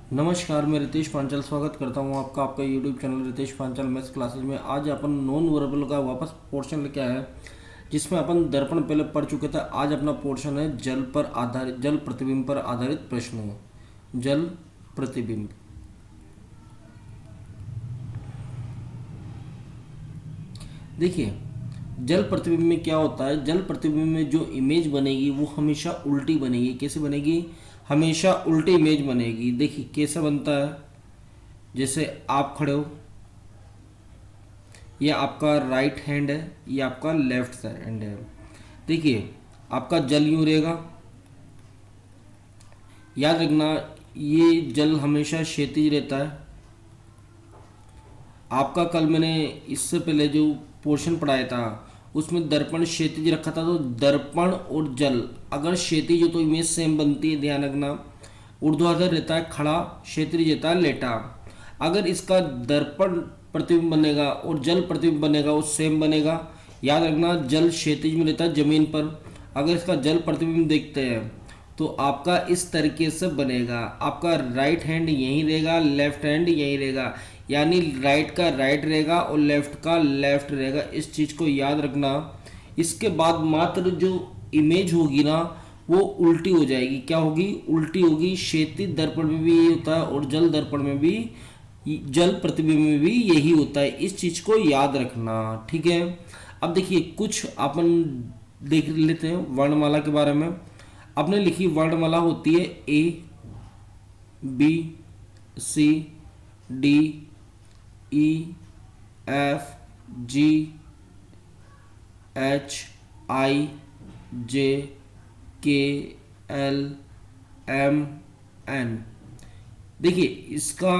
नमस्कार, मैं रितेश पांचाल स्वागत करता हूं आपका आपका YouTube channel Ritesh Panchal maths classes में। आज अपन नॉन वर्बल का वापस पोर्शन लेके आए हैं, जिसमें अपन दर्पण पहले पढ़ चुके थे। आज अपना पोर्शन है जल प्रतिबिंब पर आधारित प्रश्नों। जल प्रतिबिंब। देखिए, जल प्रतिबिंब में क्या होता है। जल प्रतिबिंब में जो इमेज बनेगी वो हमेशा उल्टी बनेगी। कैसे बनेगी? हमेशा उल्टी इमेज बनेगी। देखिए कैसे बनता है। जैसे आप खड़े हो, ये आपका राइट हैंड है, ये आपका लेफ्ट हैंड है। देखिए आपका जल यूं रहेगा। याद रखना, ये जल हमेशा क्षैतिज रहता है। आपका कल मैंने इससे पहले जो पोर्शन पढ़ाया था उसमें दर्पण क्षैतिज रखा था। तो दर्पण और जल अगर क्षैतिज हो तो इमेज सेम बनती है। ध्यान रखना, ऊर्ध्वाधर रहता है खड़ा, क्षैतिज रहता है लेटा। अगर इसका दर्पण प्रतिबिंब बनेगा और जल प्रतिबिंब बनेगा वो सेम बनेगा। याद रखना, जल क्षैतिज में रहता है जमीन पर। अगर इसका जल प्रतिबिंब देखते हैं तो आपका इस तरीके से बनेगा। आपका राइट हैंड यहीं रहेगा, लेफ्ट हैंड यहीं रहेगा, यानी राइट का राइट रहेगा और लेफ्ट का लेफ्ट रहेगा। इस चीज़ को याद रखना। इसके बाद मात्र जो इमेज होगी ना वो उल्टी हो जाएगी। क्या होगी? उल्टी होगी। क्षैतिज दर्पण में भी यही होता है और जल दर्पण में भी, जल प्रतिबिंब में भी यही होता है। इस चीज़ को याद रखना, ठीक है। अब देखिए कुछ अपन देख लेते हैं वर्णमाला के बारे में। आपने लिखी वर्णमाला होती है A B C D E F G H I J K L M N. देखिए इसका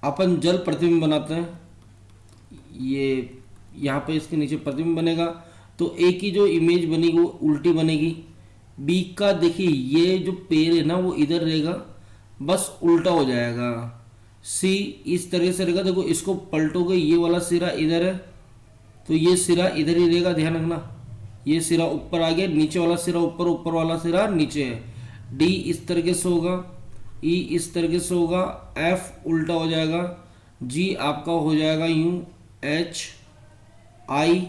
अपन जल प्रतिबिंब बनाते हैं। ये यहाँ पे इसके नीचे प्रतिबिंब बनेगा तो ए की जो इमेज बनेगी वो उल्टी बनेगी। बी का देखिए ये जो पैर है ना वो इधर रहेगा, बस उल्टा हो जाएगा। सी इस तरह से रहेगा। देखो इसको पलटोगे, ये वाला सिरा इधर है तो ये सिरा इधर ही रहेगा। ध्यान रखना, ये सिरा ऊपर आ गया, नीचे वाला सिरा ऊपर, ऊपर वाला सिरा नीचे है। डी इस तरीके से होगा, ई इस तरीके से होगा, एफ उल्टा हो जाएगा, जी आपका हो जाएगा यूं, एच आई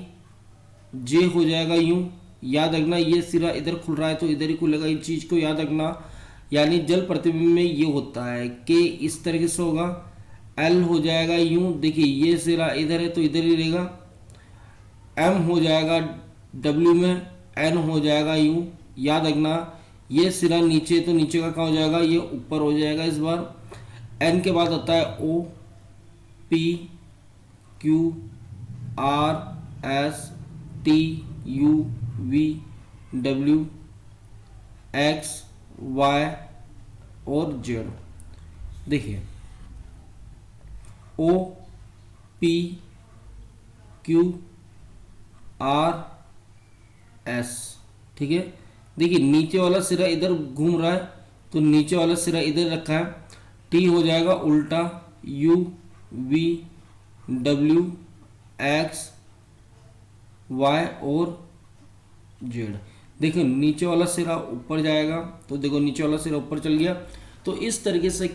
जे हो जाएगा यूं। याद रखना ये सिरा इधर खुल रहा है तो इधर ही खुलेगा। इन चीज को याद रखना। यानी जल प्रतिबिंब में ये होता है। के इस तरीके से होगा, एल हो जाएगा यूं। देखिए ये सिरा इधर है तो इधर ही रहेगा। एम हो जाएगा डब्ल्यू में, एन हो जाएगा यूं। याद रखना ये सिरा नीचे तो नीचे का क्या हो जाएगा, ये ऊपर हो जाएगा इस बार। एन के बाद आता है O P Q R S T U V W X Y और जेड। देखिए O P Q R S, ठीक है। देखिए नीचे वाला सिरा इधर घूम रहा है तो नीचे वाला सिरा इधर रखा है। टी हो जाएगा उल्टा, U V W X Y और जेड। देखो नीचे वाला सिरा ऊपर जाएगा तो देखो नीचे वाला सिरा ऊपर चल गया। तो इस तरीके से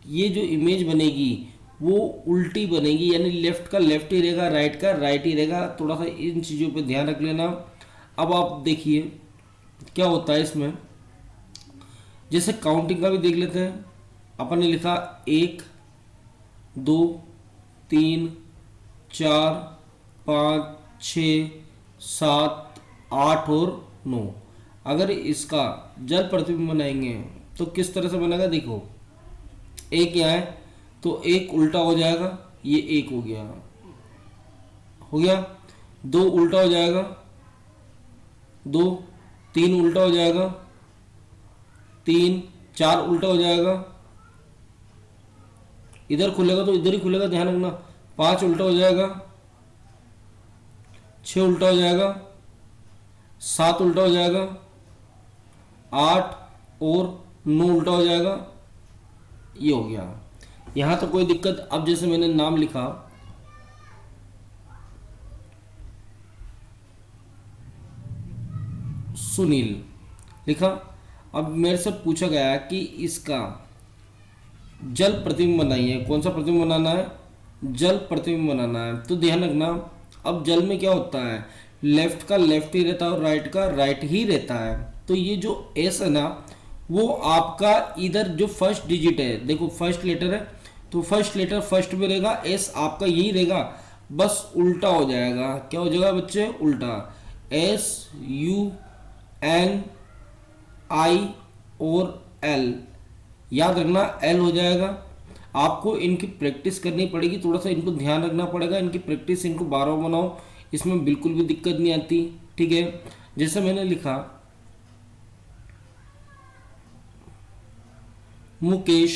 ये जो इमेज बनेगी वो उल्टी बनेगी, यानी लेफ्ट का लेफ्ट ही रहेगा, राइट का राइट ही रहेगा। थोड़ा सा इन चीज़ों पे ध्यान रख लेना। अब आप देखिए क्या होता है इसमें। जैसे काउंटिंग का भी देख लेते हैं। अपन ने लिखा 1 2 3 4 5 6 7 8 और 9। अगर इसका जल प्रतिबिंब बनाएंगे तो किस तरह से बनेगा? देखो एक यहाँ है तो एक उल्टा हो जाएगा, ये एक हो गया, हो गया। दो उल्टा हो जाएगा, दो, तीन उल्टा हो जाएगा, तीन, चार उल्टा हो जाएगा, इधर खुलेगा तो इधर ही खुलेगा, ध्यान रखना। पांच उल्टा हो जाएगा, छह उल्टा हो जाएगा, सात उल्टा हो जाएगा, आठ और नौ उल्टा हो जाएगा। ये हो गया। यहां तो कोई दिक्कत। अब जैसे मैंने नाम लिखा सुनील, लिखा। अब मेरे से पूछा गया कि इसका जल प्रतिबिंब बनाइए। कौन सा प्रतिबिंब बनाना है? जल प्रतिबिंब बनाना है। तो ध्यान रखना, अब जल में क्या होता है, लेफ्ट का लेफ्ट ही रहता है और राइट का राइट ही रहता है। तो ये जो एस है ना, वो आपका इधर जो फर्स्ट डिजिट है, देखो फर्स्ट लेटर है तो फर्स्ट लेटर फर्स्ट में रहेगा, एस आपका यही रहेगा, बस उल्टा हो जाएगा। क्या हो जाएगा बच्चे? उल्टा। एस यू एन आई और एल, याद रखना एल हो जाएगा। आपको इनकी प्रैक्टिस करनी पड़ेगी, थोड़ा सा इनको ध्यान रखना पड़ेगा, इनकी प्रैक्टिस इनको बार बार बनाओ, इसमें बिल्कुल भी दिक्कत नहीं आती। ठीक है, जैसे मैंने लिखा मुकेश,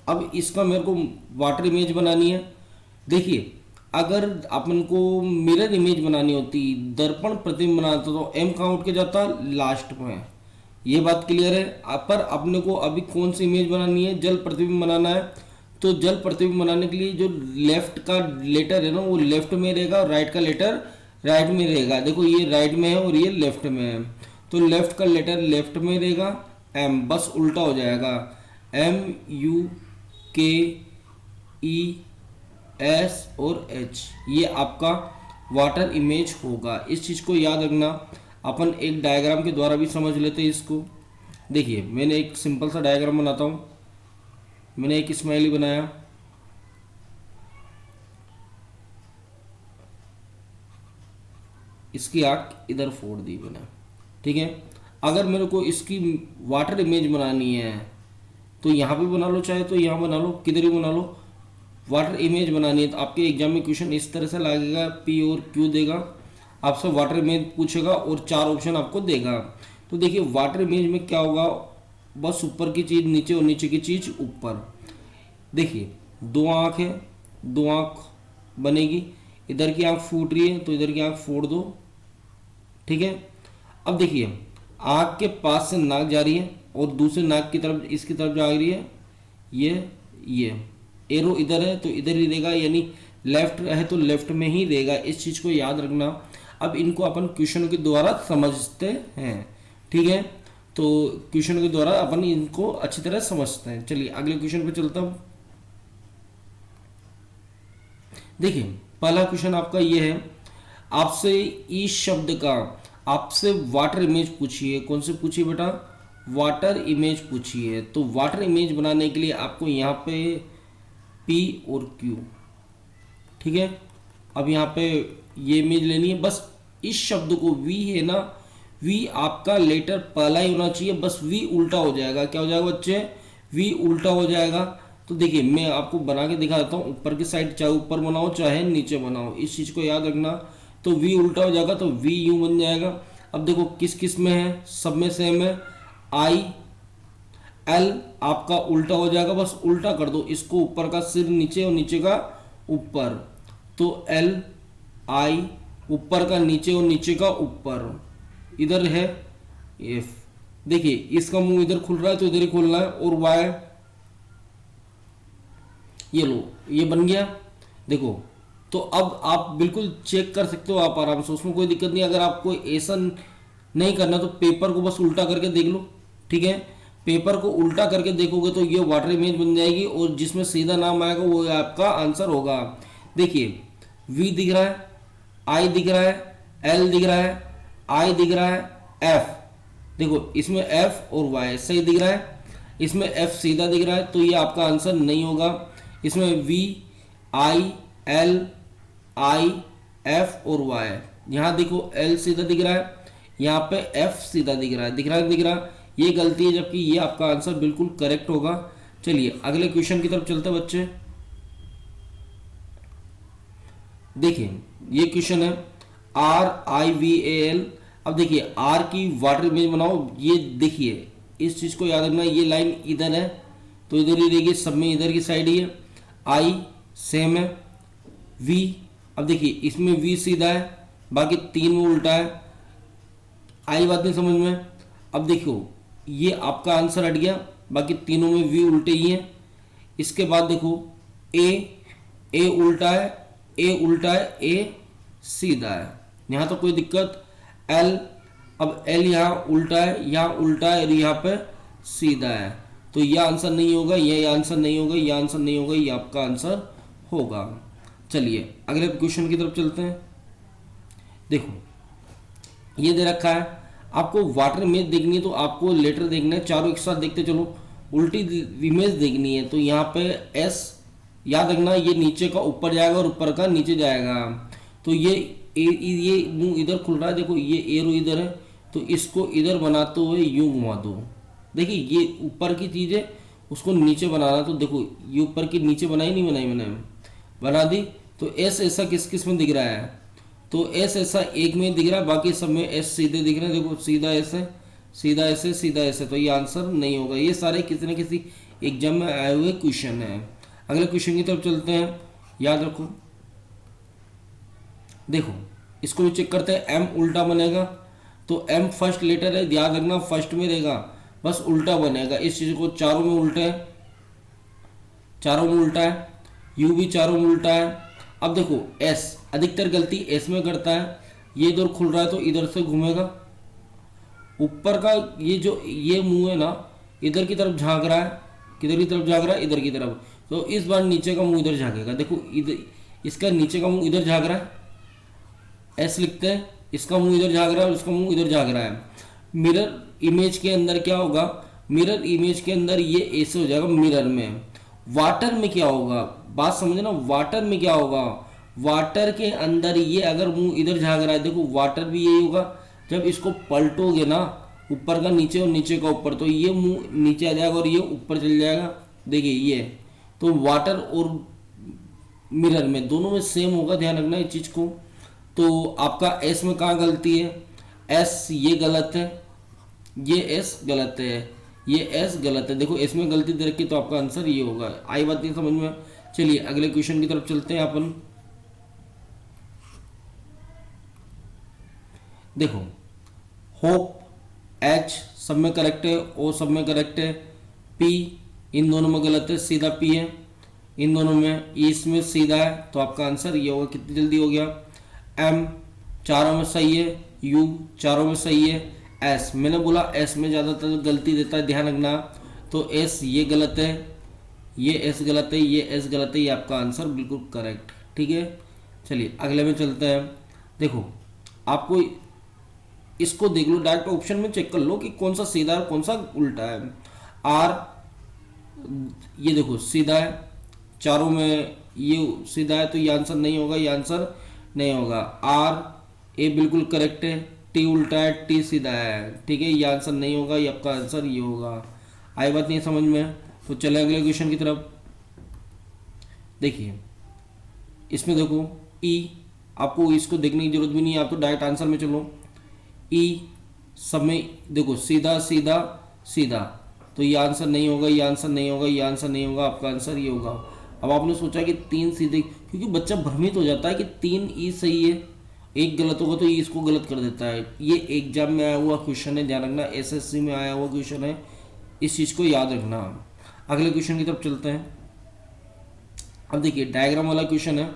अब इसका मेरे को वाटर इमेज बनानी है। देखिए, अगर अपन को मिरर इमेज बनानी होती, दर्पण प्रतिबिंब बनाना तो एम कहाँ उठ के जाता? लास्ट में। ये बात क्लियर है। पर अपने को अभी कौन सी इमेज बनानी है? जल प्रतिबिंब बनाना है। तो जल प्रतिबिंब बनाने के लिए जो लेफ्ट का लेटर है ना, वो लेफ्ट में रहेगा और राइट का लेटर राइट में रहेगा। देखो ये राइट में है और ये लेफ्ट में है, तो लेफ्ट का लेटर लेफ्ट में रहेगा, एम, बस उल्टा हो जाएगा। एम यू के ई एस और एच, ये आपका वाटर इमेज होगा। इस चीज़ को याद रखना। अपन एक डायग्राम के द्वारा भी समझ लेते हैं इसको। देखिए, मैंने एक सिंपल सा डायग्राम बनाता हूँ। मैंने एक स्माइली बनाया, इसकी आँख इधर फोड़ दी मैंने। ठीक है, अगर मेरे को इसकी वाटर इमेज बनानी है तो यहाँ पे बना लो, चाहे तो यहाँ बना लो, किधर ही बना लो। वाटर इमेज बनानी है तो आपके एग्जाम में क्वेश्चन इस तरह से लगेगा, पी और क्यू देगा, आपसे वाटर इमेज पूछेगा और 4 ऑप्शन आपको देगा। तो देखिए वाटर इमेज में क्या होगा, बस ऊपर की चीज़ नीचे और नीचे की चीज़ ऊपर। देखिए 2 आँख है, 2 आँख बनेगी, इधर की आँख फूट रही है तो इधर की आँख फोड़ दो। ठीक है, अब देखिए आँख के पास से नाक जा रही है और दूसरे नाक की तरफ इसकी तरफ जा रही है, ये एरो इधर है तो इधर ही रहेगा, यानी लेफ्ट है तो लेफ्ट में ही रहेगा। इस चीज़ को याद रखना। अब इनको अपन क्वेश्चन के द्वारा समझते हैं। ठीक है, तो क्वेश्चन के द्वारा अपन इनको अच्छी तरह समझते हैं। चलिए अगले क्वेश्चन पे चलता हूँ। देखिए पहला क्वेश्चन आपका ये है, आपसे इस शब्द का आपसे वाटर इमेज पूछिए। कौन से पूछिए बेटा? वाटर इमेज पूछिए। तो वाटर इमेज बनाने के लिए आपको यहाँ पे P और Q, ठीक है, अब यहाँ पे ये इमेज लेनी है। बस इस शब्द को V है ना, V आपका लेटर पहला ही होना चाहिए, बस V उल्टा हो जाएगा। क्या हो जाएगा बच्चे? V उल्टा हो जाएगा। तो देखिए मैं आपको बना के दिखा देता हूँ, ऊपर की साइड चाहे ऊपर बनाओ चाहे नीचे बनाओ, इस चीज़ को याद रखना। तो V उल्टा हो जाएगा तो V यूँ बन जाएगा। अब देखो किस किस में है, सब में सेम है। I L आपका उल्टा हो जाएगा, बस उल्टा कर दो इसको, ऊपर का सिर नीचे और नीचे का ऊपर। तो L I ऊपर का नीचे और नीचे का ऊपर, इधर है F। देखिए इसका मुंह इधर खुल रहा है तो इधर ही खोलना है। और Y, ये लो ये बन गया। देखो तो अब आप बिल्कुल चेक कर सकते हो आप आराम से, उसमें कोई दिक्कत नहीं। अगर आपको ऐसा नहीं करना तो पेपर को बस उल्टा करके देख लो। ठीक है, पेपर को उल्टा करके देखोगे तो ये वाटर इमेज बन जाएगी और जिसमें सीधा नाम आएगा वो आपका आंसर होगा। देखिए V दिख रहा है, I दिख रहा है, L दिख रहा है, I दिख रहा है, F। देखो इसमें F और Y सही दिख रहा है, इसमें F सीधा दिख रहा है, तो ये आपका आंसर नहीं होगा। इसमें V I L I F और Y, यहाँ देखो L सीधा दिख रहा है, यहाँ पे F सीधा दिख रहा है, दिख रहा, ये गलती है, जबकि ये आपका आंसर बिल्कुल करेक्ट होगा। चलिए अगले क्वेश्चन की तरफ चलते हैं बच्चे। देखिए ये क्वेश्चन है RIVAL। अब देखिए R की वाटर इमेज बनाओ। ये देखिए इस चीज को याद रखना, ये लाइन इधर है तो इधर ही रहेगी, सब में इधर की साइड ही है। I सेम है, V अब देखिए इसमें V सीधा है, बाकी 3 में उल्टा है। आई बात नहीं समझ में? अब देखो ये आपका आंसर हट गया, बाकी तीनों में V उल्टे ही हैं। इसके बाद देखो A उल्टा है, A उल्टा है, A सीधा है, यहाँ तो कोई दिक्कत। L अब एल यहाँ उल्टा है, यहाँ उल्टा है और यहाँ पे सीधा है, तो ये आंसर नहीं होगा, ये आंसर नहीं होगा, ये आंसर नहीं होगा, ये आपका आंसर होगा। चलिए अगले क्वेश्चन की तरफ चलते हैं। देखो ये दे रखा है आपको वाटर इमेज देखनी है, तो आपको लेटर देखना है, चारों एक साथ देखते चलो। उल्टी इमेज देखनी है तो यहाँ पे एस याद रखना, ये नीचे का ऊपर जाएगा और ऊपर का नीचे जाएगा। तो ये मुंह इधर खुल रहा है, देखो ये एरो इधर है, तो इसको इधर बनाते हुए यूं घुमा दो। देखिए ये ऊपर की चीज़ है, उसको नीचे बनाना, तो देखो ये ऊपर की नीचे बनाई नहीं बनाई मैंने, बना दी। तो एस ऐसा किस किस में दिख रहा है, तो एस ऐसा एक में दिख रहा है, बाकी सब में एस सीधे दिख रहे हैं। देखो सीधा ऐसे, सीधा ऐसे, सीधा ऐसे, तो ये आंसर नहीं होगा। ये सारे किसी न किसी एग्जाम में आए हुए क्वेश्चन हैं। अगले क्वेश्चन की तरफ चलते हैं, याद रखो। देखो इसको भी चेक करते हैं, एम उल्टा बनेगा, तो एम फर्स्ट लेटर है, याद रखना फर्स्ट में रहेगा, बस उल्टा बनेगा। इस चीज़ को चारों में उल्टा है, चारों में उल्टा है, यू भी चारों में उल्टा है। अब देखो एस, अधिकतर गलती एस में करता है, ये इधर खुल रहा है तो इधर से घूमेगा, ऊपर का ये जो ये मुंह है ना इधर की तरफ झांक रहा है, किधर की तरफ झांक रहा है, इधर की तरफ, तो इस बार नीचे का मुंह इधर झांकेगा। देखो इधर इसका नीचे का मुंह इधर झांक रहा है, एस लिखते हैं, इसका मुंह इधर झांक रहा है और इसका मुंह इधर झांक रहा है। मिरर इमेज के अंदर क्या होगा, मिरर इमेज के अंदर ये ऐसे हो जाएगा मिरर में। वाटर में क्या होगा, बात समझे ना, वाटर में क्या होगा, वाटर के अंदर ये अगर मुंह इधर झांक रहा है, देखो वाटर भी यही होगा, जब इसको पलटोगे ना ऊपर का नीचे और नीचे का ऊपर, तो ये मुंह नीचे आ जाएगा और ये ऊपर चल जाएगा। देखिए ये, तो वाटर और मिरर में दोनों में सेम होगा, ध्यान रखना इस चीज़ को। तो आपका एस में कहाँ गलती है, एस ये गलत है, ये एस गलत है, ये एस गलत है। देखो एस में गलती दे रखी, तो आपका आंसर ये होगा। आई बात नहीं समझ में। चलिए अगले क्वेश्चन की तरफ चलते हैं अपन। देखो होप एच सब में करेक्ट है, ओ सब में करेक्ट है, पी इन दोनों में गलत है, सीधा पी है इन दोनों में, ई इसमें सीधा है, तो आपका आंसर ये होगा। कितनी जल्दी हो गया। एम चारों में सही है, यू चारों में सही है, एस मैंने बोला एस में ज़्यादातर गलती देता है, ध्यान रखना। तो एस ये गलत है, ये एस गलत है, ये एस गलत है, ये आपका आंसर बिल्कुल करेक्ट। ठीक है चलिए अगले में चलते हैं। देखो आपको इसको देख लो, डायरेक्ट ऑप्शन में चेक कर लो कि कौन सा सीधा है कौन सा उल्टा है। आर ये देखो सीधा है, चारों में ये सीधा है, तो ये आंसर नहीं होगा, ये आंसर नहीं होगा। आर ए बिल्कुल करेक्ट है, टी उल्टा है, टी सीधा है, ठीक है, ये आंसर नहीं होगा, ये आपका आंसर ये होगा। आई बात नहीं समझ में। तो चले अगले क्वेश्चन की तरफ। देखिए इसमें देखो ई, आपको इसको देखने की जरूरत भी नहीं है, आप तो डायरेक्ट आंसर में चलो। ई सब में देखो सीधा सीधा सीधा, तो ये आंसर नहीं होगा, ये आंसर नहीं होगा, ये आंसर नहीं होगा, आपका आंसर ये होगा। अब आपने सोचा कि तीन सीधे, क्योंकि बच्चा भ्रमित हो जाता है कि तीन ई सही है, एक गलत होगा तो ये इसको गलत कर देता है। ये एग्जाम में आया हुआ क्वेश्चन है, ध्यान रखना, एसएससी में आया हुआ क्वेश्चन है, इस चीज़ को याद रखना। अगले क्वेश्चन की तरफ चलते हैं। अब देखिए डायग्राम वाला क्वेश्चन है,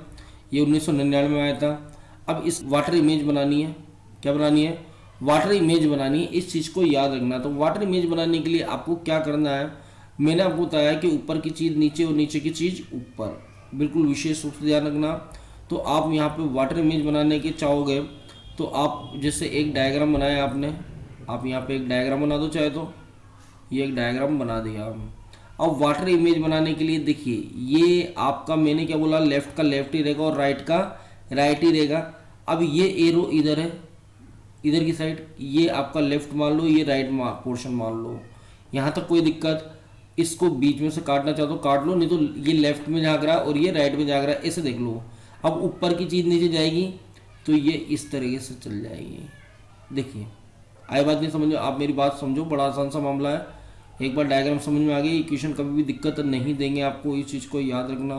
ये 1999 में आया था। अब इस वाटर इमेज बनानी है, क्या बनानी है, वाटर इमेज बनानी है, इस चीज़ को याद रखना। तो वाटर इमेज बनाने के लिए आपको क्या करना है, मैंने आपको बताया कि ऊपर की चीज़ नीचे और नीचे की चीज़ ऊपर, बिल्कुल विशेष रूप से ध्यान रखना। तो आप यहाँ पे वाटर इमेज बनाने के चाहोगे तो आप जैसे एक डायग्राम बनाया आपने, आप यहाँ पे एक डायग्राम बना दो चाहे तो, ये एक डायग्राम बना दिया। अब वाटर इमेज बनाने के लिए देखिए ये आपका, मैंने क्या बोला, लेफ्ट का लेफ्ट ही रहेगा और राइट का राइट ही रहेगा। अब ये एरो इधर है, इधर की साइड, ये आपका लेफ्ट मान लो, ये राइट पोर्शन मान लो, यहाँ तक कोई दिक्कत। इसको बीच में से काटना चाहो तो काट लो, नहीं तो ये लेफ्ट में झाँक रहा है और ये राइट में झाँक रहा है, ऐसे देख लो। अब ऊपर की चीज़ नीचे जाएगी तो ये इस तरीके से चल जाएगी। देखिए आई बात नहीं समझ, आप मेरी बात समझो, बड़ा आसान सा मामला है। एक बार डायग्राम समझ में आ गई, इक्वेशन कभी भी दिक्कत नहीं देंगे आपको, इस चीज़ को याद रखना।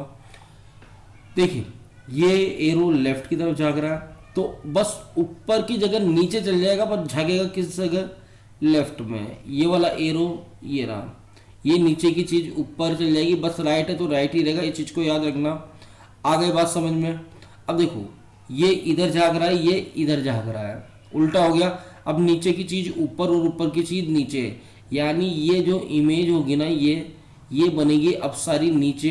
देखिए ये एरो लेफ्ट की तरफ झाँक रहा है, तो बस ऊपर की जगह नीचे चल जाएगा, पर झाँकेगा किस जगह, लेफ्ट में। ये वाला एरो ये रहा, ये नीचे की चीज़ ऊपर चल जाएगी, बस राइट है तो राइट ही रहेगा, इस चीज़ को याद रखना। आ गई बात समझ में। अब देखो ये इधर झाँक रहा है, ये इधर झाँक रहा है, उल्टा हो गया। अब नीचे की चीज़ ऊपर और ऊपर की चीज़ नीचे, यानी ये जो इमेज होगी ना ये बनेगी अब सारी नीचे,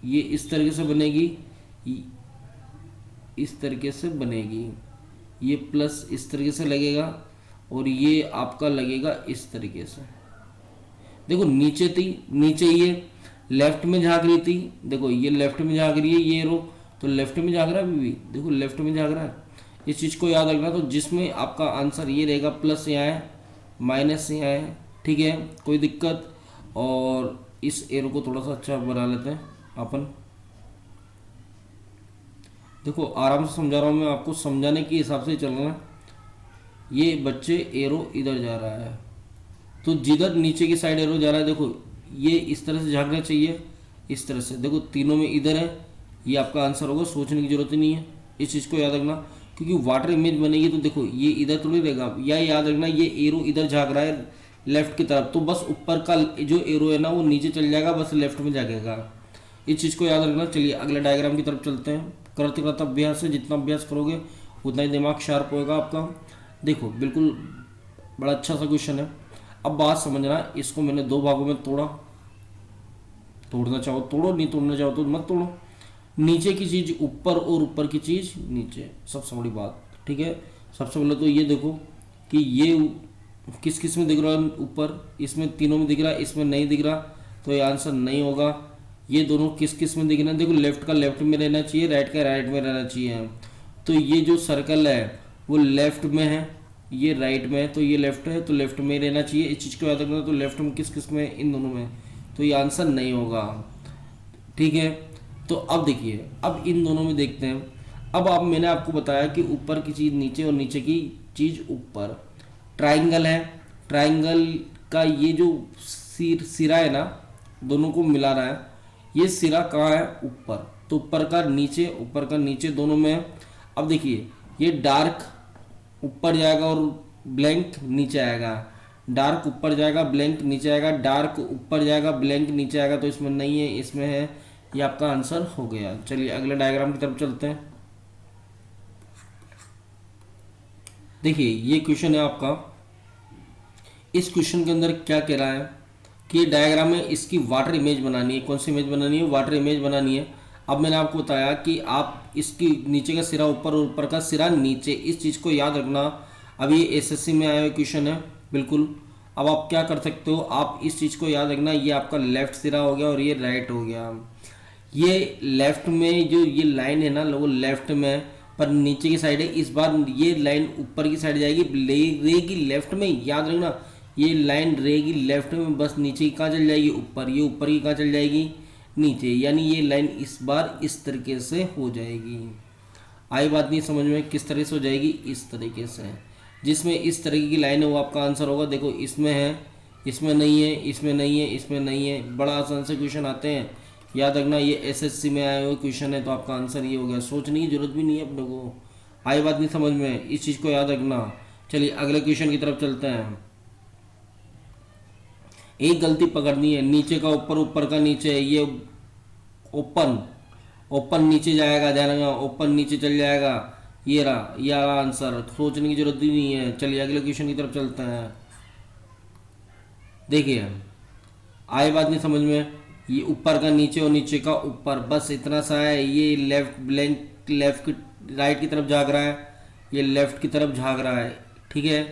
ये इस तरीके से बनेगी, इस तरीके से बनेगी, ये प्लस इस तरीके से लगेगा और ये आपका लगेगा इस तरीके से। देखो नीचे थी, नीचे ये लेफ्ट में झाँक रही थी, देखो ये लेफ्ट में झाँक रही है ये रो, तो लेफ्ट में झाँक रहा है अभी भी, देखो लेफ्ट में झाँक रहा है। इस चीज़ को याद रखना, तो जिसमें आपका आंसर ये रहेगा, प्लस यहाँ है माइनस यहाँ है, ठीक है, कोई दिक्कत। और इस एरो को थोड़ा सा अच्छा बना लेते हैं अपन। देखो आराम से समझा रहा हूँ मैं आपको, समझाने के हिसाब से चल रहा है। ये बच्चे एरो इधर जा रहा है, तो जिधर नीचे की साइड एरो जा रहा है, देखो ये इस तरह से झाँकना चाहिए, इस तरह से। देखो तीनों में इधर है, ये आपका आंसर होगा, सोचने की जरूरत ही नहीं है। इस चीज़ को याद रखना, क्योंकि वाटर इमेज बनेगी तो देखो ये इधर थोड़ी रहेगा, या याद रखना ये एरो इधर झाँक रहा है लेफ्ट की तरफ, तो बस ऊपर का जो एरो है ना वो नीचे चल जाएगा, बस लेफ्ट में जाएगा। इस चीज़ को याद रखना। चलिए अगले डायग्राम की तरफ चलते हैं। करते करते अभ्यास है, जितना अभ्यास करोगे उतना ही दिमाग शार्प होएगा आपका। देखो बिल्कुल बड़ा अच्छा सा क्वेश्चन है। अब बात समझना, इसको मैंने दो भागों में तोड़ा, तोड़ना चाहो तोड़ो, नहीं तोड़ना चाहो तो मत तोड़ो। नीचे की चीज़ ऊपर और ऊपर की चीज़ नीचे, सबसे बड़ी बात, ठीक है। सबसे पहले तो ये देखो कि ये किस किस में दिख रहा है ऊपर, इसमें तीनों में दिख रहा है, इसमें नहीं दिख रहा, तो ये आंसर नहीं होगा। ये दोनों किस किस में दिख रहा है, देखो लेफ्ट का लेफ्ट में रहना चाहिए, राइट का राइट में रहना चाहिए। तो ये जो सर्कल है वो लेफ्ट में है, ये राइट में है, तो ये लेफ्ट है तो लेफ्ट में रहना चाहिए। इस चीज़ को याद रखना। तो लेफ्ट में किस किस में, इन दोनों में, तो ये आंसर नहीं होगा, ठीक है। तो अब देखिए, अब इन दोनों में देखते हैं। अब मैंने आपको बताया कि ऊपर की चीज़ नीचे और नीचे की चीज़ ऊपर। ट्राइंगल है, ट्राइंगल का ये जो सिरा है ना, दोनों को मिला रहा है, ये सिरा कहाँ है, ऊपर, तो ऊपर का नीचे, ऊपर का नीचे दोनों में है। अब देखिए ये डार्क ऊपर जाएगा और ब्लैंक नीचे आएगा, डार्क ऊपर जाएगा ब्लैंक नीचे आएगा, डार्क ऊपर जाएगा ब्लैंक नीचे आएगा, तो इसमें नहीं है, इसमें है, ये आपका आंसर हो गया। चलिए अगले डायग्राम की तरफ चलते हैं। देखिए ये क्वेश्चन है आपका। इस क्वेश्चन के अंदर क्या कह रहा है कि डायग्राम में इसकी वाटर इमेज बनानी है। कौन सी इमेज बनानी है, वाटर इमेज बनानी है। अब मैंने आपको बताया कि आप इसकी नीचे का सिरा ऊपर और ऊपर का सिरा नीचे, इस चीज़ को याद रखना। अब ये एसएससी में आया हुआ क्वेश्चन है बिल्कुल। अब आप क्या कर सकते हो, आप इस चीज़ को याद रखना, ये आपका लेफ्ट सिरा हो गया और ये राइट हो गया। ये लेफ्ट में जो ये लाइन है ना वो लेफ्ट में, पर नीचे की साइड है, इस बार ये लाइन ऊपर की साइड जाएगी, रहेगी लेफ्ट में, याद रखना। ये लाइन रहेगी लेफ्ट में, बस नीचे की कहाँ चल जाएगी, ऊपर, ये ऊपर की कहाँ चल जाएगी, नीचे, यानी ये लाइन इस बार इस तरीके से हो जाएगी। आई बात नहीं समझ में, किस तरह से हो जाएगी, इस तरीके से। जिसमें इस तरीके की लाइन है वो आपका आंसर होगा। देखो इसमें है, इसमें नहीं है, इसमें नहीं है, इसमें नहीं है। बड़ा आसान से क्वेश्चन आते हैं, याद रखना। ये एसएससी में आए हुए क्वेश्चन है, तो आपका आंसर ये हो गया। सोचने की जरूरत भी नहीं है अपने को। आई बात नहीं समझ में, इस चीज़ को याद रखना। चलिए अगले क्वेश्चन की तरफ चलते हैं। एक गलती पकड़नी है, नीचे का ऊपर, ऊपर का नीचे, ये ओपन, ओपन नीचे जाएगा, ध्यान रखना, ओपन नीचे चल जाएगा, ये रहा, ये रहा आंसर। सोचने की जरूरत ही नहीं है। चलिए अगले क्वेश्चन की तरफ चलते हैं। देखिए आई बात नहीं समझ में, ये ऊपर का नीचे और नीचे का ऊपर, बस इतना सा है। ये लेफ्ट ब्लैंक लेफ्ट की राइट की तरफ झाँक रहा है, ये लेफ्ट की तरफ झाँक रहा है, ठीक है।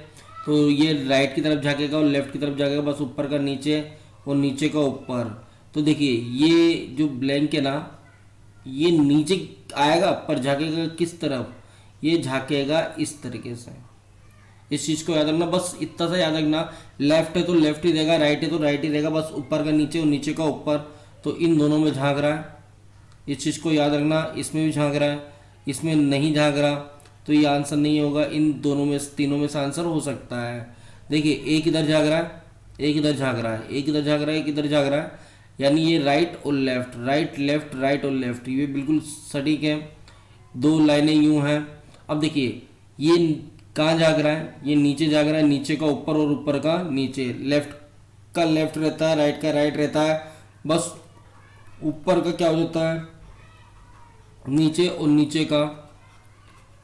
तो ये राइट की तरफ झाँकेगा और लेफ्ट की तरफ झाँकेगा, बस ऊपर का नीचे और नीचे का ऊपर। तो देखिए ये जो ब्लैंक है ना, ये नीचे आएगा पर झाँकेगा किस तरफ, ये झाँकेगा इस तरीके से। इस चीज़ को याद रखना, बस इतना सा याद रखना। लेफ्ट है तो लेफ्ट ही रहेगा, राइट है तो राइट ही रहेगा, बस ऊपर का नीचे और नीचे का ऊपर, तो इन दोनों में झाँक रहा है। इस चीज़ को याद रखना, इसमें भी झाँक रहा है, इसमें नहीं झाँक रहा, तो ये आंसर नहीं होगा। इन दोनों में तीनों में से आंसर हो सकता है। देखिए एक इधर झाँक रहा है, एक इधर झाँक रहा है, एक इधर झाँक रहा है, एक इधर झाँक रहा है, यानी ये राइट और लेफ्ट, राइट लेफ्ट, राइट और लेफ्ट, ये बिल्कुल सटीक है। दो लाइनें यूँ हैं। अब देखिए ये कहाँ झाँक रहा है, ये नीचे झाँक रहा है, नीचे का ऊपर और ऊपर का नीचे। लेफ्ट का लेफ्ट रहता है, राइट का राइट रहता है, बस ऊपर का क्या हो जाता है, नीचे, और नीचे का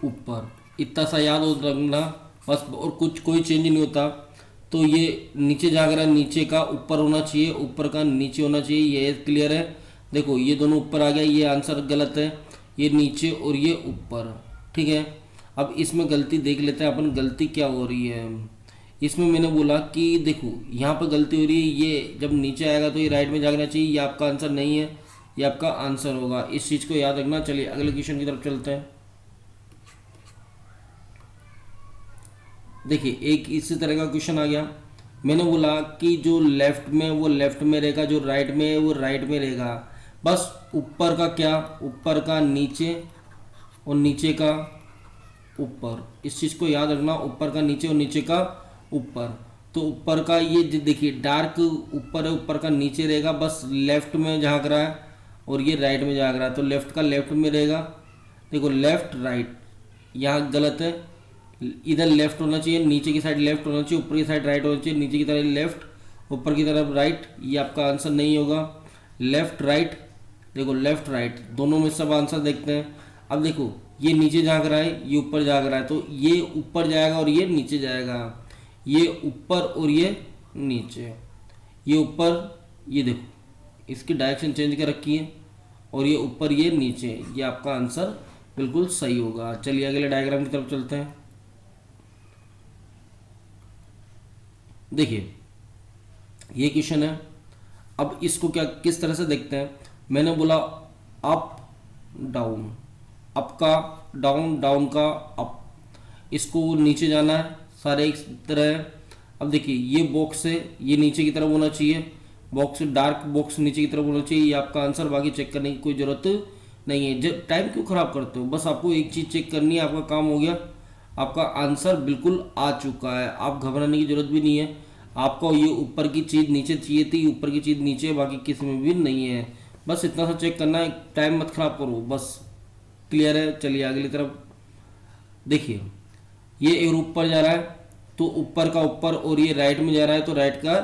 ऊपर। इतना सा याद हो रखना, बस, और कुछ कोई चेंज नहीं होता। तो ये नीचे जा रहा है, नीचे का ऊपर होना चाहिए, ऊपर का नीचे होना चाहिए, ये क्लियर है। देखो ये दोनों ऊपर आ गया, ये आंसर गलत है, ये नीचे और ये ऊपर, ठीक है। अब इसमें गलती देख लेते हैं अपन, गलती क्या हो रही है इसमें। मैंने बोला कि देखो यहाँ पर गलती हो रही है, ये जब नीचे आएगा तो ये राइट में जाना चाहिए, ये आपका आंसर नहीं है, ये आपका आंसर होगा, इस चीज़ को याद रखना। चलिए अगले क्वेश्चन की तरफ चलते हैं। देखिए एक इसी तरह का क्वेश्चन आ गया। मैंने बोला कि जो लेफ्ट में वो लेफ्ट में रहेगा, जो राइट में है वो राइट में रहेगा। बस ऊपर का क्या, ऊपर का नीचे और नीचे का ऊपर, इस चीज़ को याद रखना, ऊपर का नीचे और नीचे का ऊपर। तो ऊपर का ये देखिए डार्क ऊपर है, ऊपर का नीचे रहेगा, बस लेफ्ट में झाँक रहा है और ये राइट में झाँक रहा है, तो लेफ्ट का लेफ्ट में रहेगा। देखो लेफ्ट राइट यहाँ गलत है, इधर लेफ्ट होना चाहिए, नीचे की साइड लेफ्ट होना चाहिए, ऊपर की साइड राइट होना चाहिए, नीचे की तरफ लेफ्ट, ऊपर की तरफ राइट, ये आपका आंसर नहीं होगा। लेफ्ट राइट, देखो लेफ्ट राइट दोनों में सब आंसर देखते हैं। अब देखो ये नीचे झाँक रहा है, ये ऊपर झाँक रहा है, तो ये ऊपर जाएगा और ये नीचे जाएगा, ये ऊपर और ये नीचे, ये ऊपर, ये देखो इसकी डायरेक्शन चेंज कर रखी है, और ये ऊपर ये नीचे, ये आपका आंसर बिल्कुल सही होगा। चलिए अगले डायग्राम की तरफ चलते हैं। देखिए ये क्वेश्चन है, अब इसको क्या किस तरह से देखते हैं। मैंने बोला अप डाउन, अप का डाउन, डाउन का अप, इसको नीचे जाना है, सारे एक तरह है। अब देखिए ये बॉक्स है, ये नीचे की तरफ होना चाहिए, बॉक्स डार्क बॉक्स नीचे की तरफ होना चाहिए, ये आपका आंसर, बाकी चेक करने की कोई ज़रूरत नहीं है। जब टाइम क्यों ख़राब करते हो, बस आपको एक चीज़ चेक करनी है, आपका काम हो गया, आपका आंसर बिल्कुल आ चुका है, आप घबराने की ज़रूरत भी नहीं है। आपको ये ऊपर की चीज़ नीचे चाहिए थी, ऊपर की चीज़ नीचे, बाकी किसी में भी नहीं है, बस इतना सा चेक करना है, टाइम मत खराब करो बस। क्लियर है, चलिए अगली तरफ। देखिए ये एक ऊपर जा रहा है, तो ऊपर का ऊपर, और ये राइट में जा रहा है तो राइट का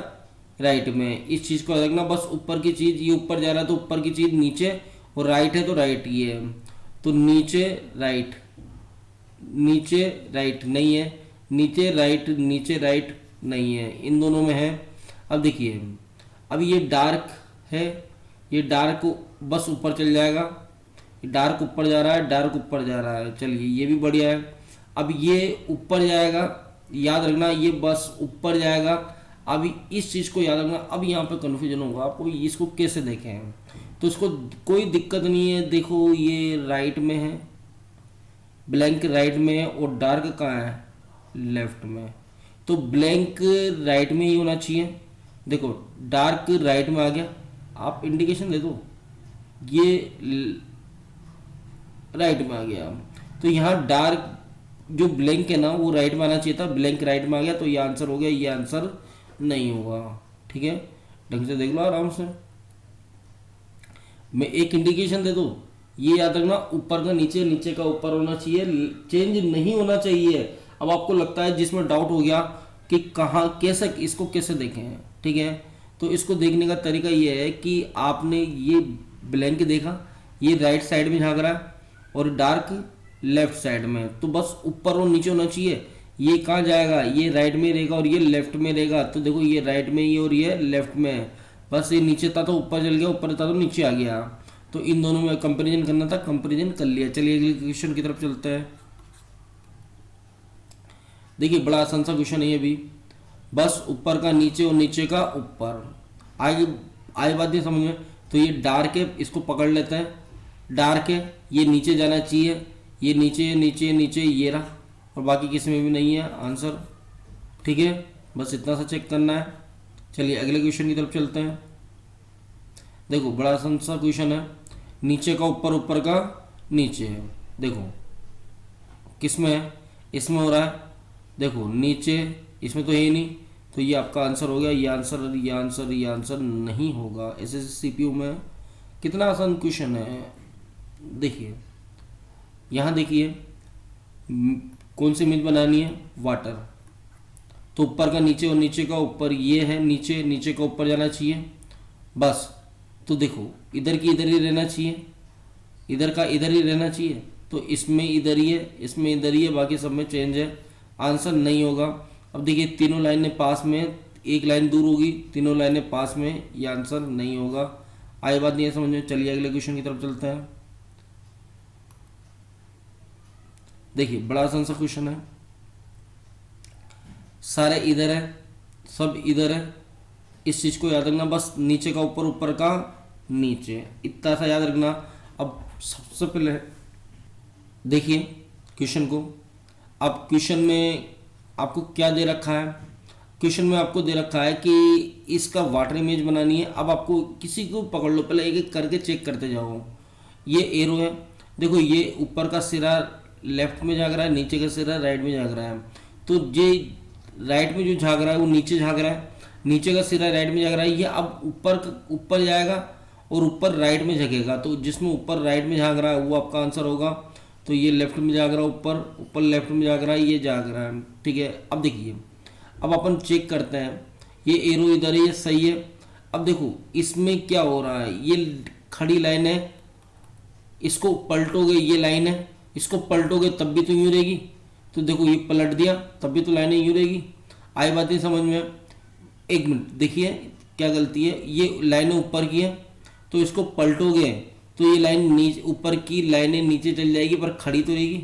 राइट में, इस चीज़ को रखना। बस ऊपर की चीज़, ये ऊपर जा रहा है तो ऊपर की चीज़ नीचे, और राइट है तो राइट ही है, तो नीचे राइट, नीचे राइट नहीं है, नीचे राइट नहीं है, इन दोनों में है। अब देखिए अब ये डार्क है, ये डार्क बस ऊपर चल जाएगा, डार्क ऊपर जा रहा है, डार्क ऊपर जा रहा है, चलिए ये भी बढ़िया है। अब ये ऊपर जाएगा, याद रखना ये बस ऊपर जाएगा। अब इस चीज़ को याद रखना। अब यहाँ पे कन्फ्यूजन होगा आपको, इसको कैसे देखें, तो इसको कोई दिक्कत नहीं है। देखो ये राइट में है, ब्लैंक राइट में है, और डार्क कहाँ है, लेफ्ट में, तो ब्लैंक राइट में ही होना चाहिए। देखो डार्क राइट में आ गया, आप इंडिकेशन दे दो, ये राइट में आ गया, तो यहाँ डार्क जो ब्लैंक है ना वो राइट में आना चाहिए था, ब्लैंक राइट में आ गया, तो ये आंसर हो गया, ये आंसर नहीं होगा। ठीक है, ढंग से देख लो आराम से, मैं एक इंडिकेशन दे दो, ये याद रखना, ऊपर का नीचे, नीचे का ऊपर होना चाहिए, चेंज नहीं होना चाहिए। अब आपको लगता है जिसमें डाउट हो गया कि कहाँ कैसे इसको कैसे देखें, ठीक है, तो इसको देखने का तरीका ये है कि आपने ये ब्लैंक देखा, ये राइट साइड में झाँक रहा है और डार्क लेफ्ट साइड में, तो बस ऊपर और नीचे होना चाहिए। ये कहाँ जाएगा, ये राइट में रहेगा और ये लेफ्ट में रहेगा, तो देखो ये राइट में ही और ये लेफ्ट में है, बस ये नीचे था तो ऊपर चल गया, ऊपर था तो नीचे आ गया, तो इन दोनों में कंपैरिजन करना था, कंपैरिजन कर लिया। चलिए अगले क्वेश्चन की तरफ चलते हैं। देखिए बड़ा आसान सा क्वेश्चन है ये भी, बस ऊपर का नीचे और नीचे का ऊपर। आगे आगे बात नहीं समझ में, तो ये डार्क है, इसको पकड़ लेते हैं, डार्क है, ये नीचे जाना चाहिए, ये नीचे नीचे नीचे, ये रहा, और बाकी किसी में भी नहीं है आंसर। ठीक है, बस इतना सा चेक करना है। चलिए अगले क्वेश्चन की तरफ चलते हैं। देखो बड़ा आसान सा क्वेश्चन है, नीचे का ऊपर, ऊपर का नीचे है। देखो किस में है, इसमें हो रहा है, देखो नीचे, इसमें तो है ही नहीं, तो ये आपका आंसर हो गया, ये आंसर, ये आंसर, ये आंसर नहीं होगा। ऐसे सीपीयू में कितना आसान क्वेश्चन है। देखिए यहाँ देखिए कौन सी इमेज बनानी है, वाटर, तो ऊपर का नीचे और नीचे का ऊपर, ये है नीचे, नीचे का ऊपर जाना चाहिए बस। तो देखो इधर की इधर ही रहना चाहिए, इधर का इधर ही रहना चाहिए, तो इसमें इधर ही है, इसमें इधर ही है, बाकी सब में चेंज है, आंसर नहीं होगा। अब देखिए तीनों लाइनें पास में, एक लाइन दूर होगी, तीनों लाइनें पास में, ये आंसर नहीं होगा। आई बात नहीं है समझ में। चलिए अगले क्वेश्चन की तरफ चलते हैं। देखिए बड़ा आसान सा क्वेश्चन है, सारे इधर है, सब इधर है, इस चीज को याद रखना, बस नीचे का ऊपर, ऊपर का नीचे, इतना सा याद रखना। अब सबसे पहले देखिए क्वेश्चन को। अब क्वेश्चन में आपको क्या दे रखा है, क्वेश्चन में आपको दे रखा है कि इसका वाटर इमेज बनानी है। अब आपको किसी को पकड़ लो, पहले एक एक करके चेक करते जाओ। ये एरो है, देखो ये ऊपर का सिरा लेफ्ट में झाँक रहा है, नीचे का सिरा राइट में झाँक रहा है। तो ये राइट में जो झाँक रहा है वो नीचे झाँक रहा है, नीचे का सिरा राइट में झाँक रहा है। ये अब ऊपर जाएगा और ऊपर राइट में झकेगा, तो जिसमें ऊपर राइट में झाँक रहा है वो आपका आंसर होगा। तो ये लेफ्ट में झाँक रहा है, ऊपर ऊपर लेफ्ट में झाँक रहा है, ये झाँक रहा है, ठीक है। अब देखिए, अब अपन चेक करते हैं, ये एरो इधर है, ये सही है। अब देखो इसमें क्या हो रहा है, ये खड़ी लाइन है, इसको पलटोगे ये लाइन है, इसको पलटोगे तब भी तो यूँ रहेगी। तो देखो ये पलट दिया तब भी तो लाइनें यूँ रहेगी। आई बात नहीं समझ में। एक मिनट देखिए क्या गलती है, ये लाइनें ऊपर की है तो इसको पलटोगे तो ये लाइन नीचे, ऊपर की लाइनें नीचे चल जाएगी पर खड़ी तो रहेगी,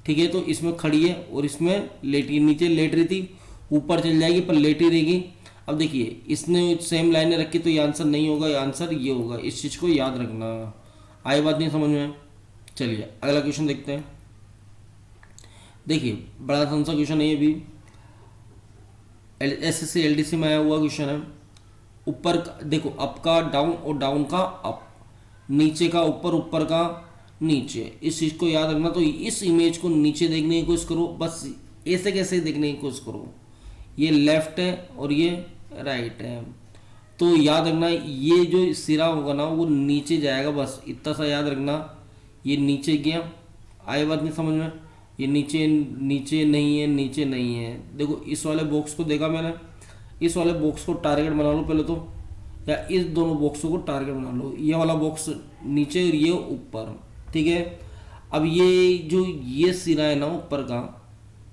ठीक है। तो इसमें खड़ी है और इसमें लेटी, नीचे लेट रही थी, ऊपर चल जाएगी पर लेटी रहेगी। अब देखिए इसने सेम लाइनें रखी तो ये आंसर नहीं होगा, ये आंसर ये होगा। इस चीज़ को याद रखना। आई बात नहीं समझ में। चलिए अगला क्वेश्चन देखते हैं। देखिए बड़ा आसान सा क्वेश्चन है, ये भी एसएससी एलडीसी में आया हुआ क्वेश्चन है। ऊपर देखो अप का डाउन और डाउन का अप, नीचे का ऊपर, ऊपर का नीचे, इस चीज़ को याद रखना। तो इस इमेज को नीचे देखने की कोशिश करो, बस ऐसे कैसे देखने की कोशिश करो। ये लेफ्ट है और ये राइट है, तो याद रखना ये जो सिरा होगा ना वो नीचे जाएगा, बस इतना सा याद रखना। ये नीचे गया, आए बात नहीं समझ में। ये नीचे नीचे नहीं है, नीचे नहीं है। देखो इस वाले बॉक्स को देखा मैंने, इस वाले बॉक्स को टारगेट बना लो पहले तो, या इस दोनों बॉक्सों को टारगेट बना लो। ये वाला बॉक्स नीचे और ये ऊपर, ठीक है। अब ये जो ये सिरा है ना ऊपर का,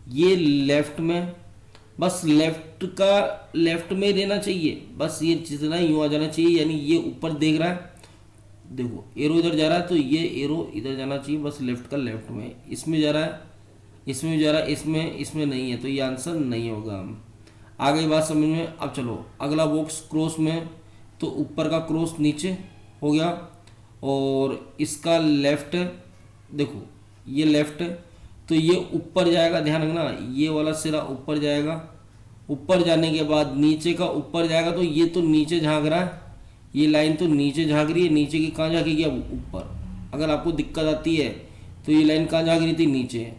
ये लेफ्ट में, बस लेफ्ट का लेफ्ट में रहना चाहिए, बस ये जितना यूँ आ जाना चाहिए, यानी ये ऊपर देख रहा है, देखो एरो इधर जा रहा है तो ये एरो इधर जाना चाहिए, बस लेफ्ट का लेफ्ट में। इसमें जा रहा है, इसमें भी जा रहा है, इसमें नहीं है, तो ये आंसर नहीं होगा। आ गई बात समझ में। अब चलो अगला बॉक्स क्रॉस में, तो ऊपर का क्रॉस नीचे हो गया और इसका लेफ्ट, देखो ये लेफ्ट है तो ये ऊपर जाएगा, ध्यान रखना ये वाला सिरा ऊपर जाएगा। ऊपर जाने के बाद नीचे का ऊपर जाएगा, तो ये तो नीचे झाँक रहा है, ये लाइन तो नीचे झाँक रही है, नीचे की कहाँ झाँकेगी अब ऊपर। अगर आपको दिक्कत आती है तो ये लाइन कहाँ झाँक रही थी, नीचे,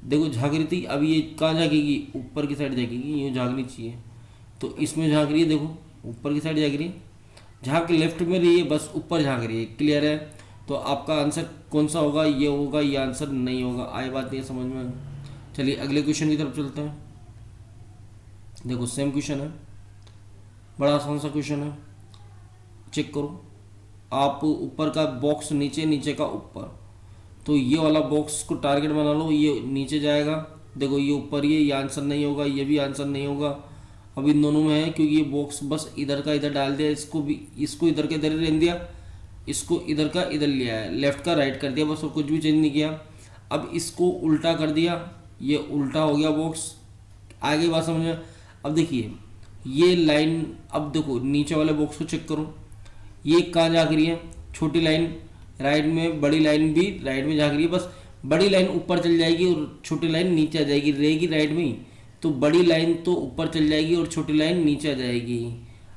देखो झाँक रही थी, अब ये कहाँ झाँकेगी, ऊपर की साइड झाँकेगी, यूँ झाँकनी चाहिए। तो इसमें झाँक रही है, देखो ऊपर की साइड झाँक रही है, झाँक लेफ्ट में रही है, बस ऊपर झाँक रही है। क्लियर है। तो आपका आंसर कौन सा होगा, ये होगा, ये आंसर नहीं होगा। आई बात नहीं समझ में। चलिए अगले क्वेश्चन की तरफ चलते हैं। देखो सेम क्वेश्चन है, बड़ा आसान सा क्वेश्चन है, चेक करो। आप ऊपर का बॉक्स नीचे, नीचे का ऊपर, तो ये वाला बॉक्स को टारगेट बना लो, ये नीचे जाएगा, देखो ये ऊपर, ये आंसर नहीं होगा, ये भी आंसर नहीं होगा। अब इन दोनों में है क्योंकि ये बॉक्स बस इधर का इधर डाल दिया, इसको इधर का इधर रहने दिया, इसको इधर का इधर लिया है, लेफ्ट का राइट कर दिया, बस और कुछ भी चेंज नहीं किया। अब इसको उल्टा कर दिया, ये उल्टा हो गया बॉक्स। आगे बात समझ में। अब देखिए ये लाइन, अब देखो नीचे वाले बॉक्स को चेक करो, ये कहाँ झाँक रही है, छोटी लाइन राइट में, बड़ी लाइन भी राइट में झाँक रही है, बस बड़ी लाइन ऊपर चल जाएगी और छोटी लाइन नीचे आ जाएगी, रहेगी राइट में ही, तो बड़ी लाइन तो ऊपर चल जाएगी और छोटी लाइन नीचे आ जाएगी।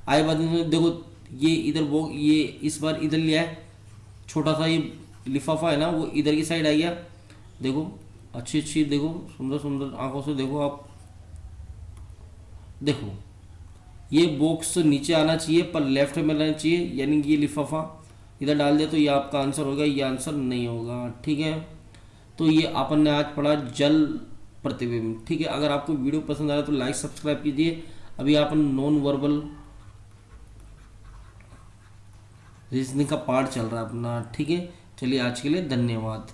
आए बात में। देखो ये इधर ये इस बार इधर लिया है, छोटा सा ये लिफाफा है ना वो इधर की साइड आ गया, देखो अच्छी अच्छी, देखो सुंदर सुंदर आंखों से देखो आप, देखो ये बॉक्स नीचे आना चाहिए पर लेफ्ट में रहना चाहिए, यानी कि ये लिफाफा इधर डाल दिया तो ये आपका आंसर होगा, ये आंसर नहीं होगा। ठीक है, तो ये अपन ने आज पढ़ा जल प्रतिबिंब। ठीक है, अगर आपको वीडियो पसंद आया तो लाइक सब्सक्राइब कीजिए। अभी अपन नॉन वर्बल रीजनिंग का पार्ट चल रहा है अपना। ठीक है, चलिए आज के लिए धन्यवाद।